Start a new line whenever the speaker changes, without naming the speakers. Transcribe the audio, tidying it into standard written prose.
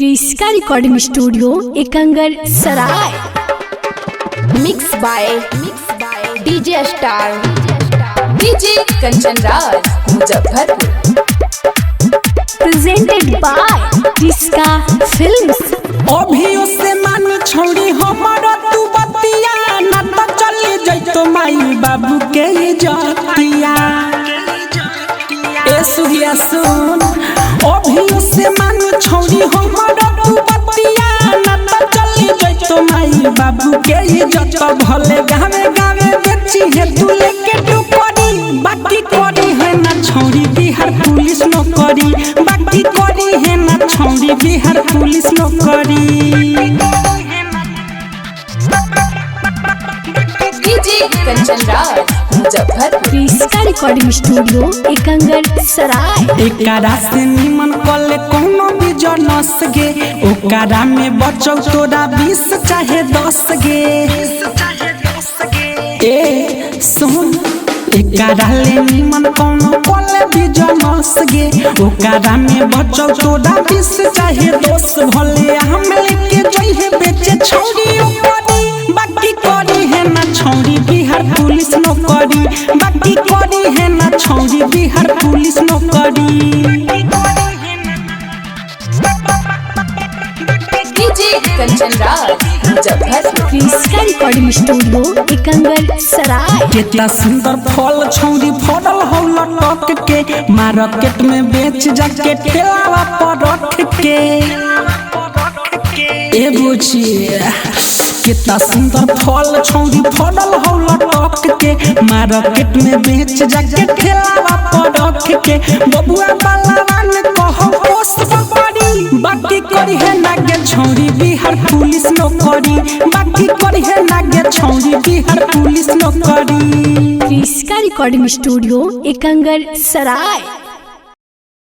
क्रिस्का recording studio Ekangar Sarai.
Mix by DJ star DJ Kanchan Raj Muzaffarpur.
Presented by Kriska films.
अभी उसे मान छोड़ी हमारा तू बतिया ना तो चली जइतो माई बाबू के जतिया। ए सुहिया सुन, अभी उसे मान छोड़ी हमारा तू बतिया ना तो चली जइतो माई बाबू के जत। भले गावे गावे बेची है तू लेके टुकड़ी, बाकी करी है ना छोड़ी बिहार पुलिस नौकरी, बाकी करी है ना छोड़ी बिहार पुलिस नौकरी।
DJ Kanchan Raj Muzaffarpur.
क्रिस्का recording studio Ekangar सराय।
एकरा से निमन कले कोनो भी जनस गे, ओकरा में बचौ तोरा 20 चाहे 10 गे। ए सुन, एकरा ले निमन कोनो कले भी जनस गे, ओकरा में बचौ तोरा 20 चाहे 10। भले हम लेके जइहे बेचे छोड़ी ओकरी, बाकी करी है ना छोड़ी बिहार पुलिस नौकरी, बाकी करी है ना छोड़ी बिहार पुलिस नौकरी।
DJ Kanchan Raj Muzaffarpur.
क्रिस्का recording studio Ekangar सराय।
कितना सुंदर फल छौरी फड़ल हो लटक के, मार्केट में बेच जाके ठेलावा पर रख के। ए बुझिए कितना सुंदर फल छौरी फड़ल हो लटक के, मार्केट में बेच जाके ठेलावा पर रख के। बबुआ बालावान कहो पोस पकड़ी, बाकी करी है नागे छौरी बिहार पुलिस नौकरी, बाकी करी है नागे छौरी बिहार पुलिस नौकरी।
क्रिस्का रिकॉर्डिंग स्टूडियो एकंगर सराय।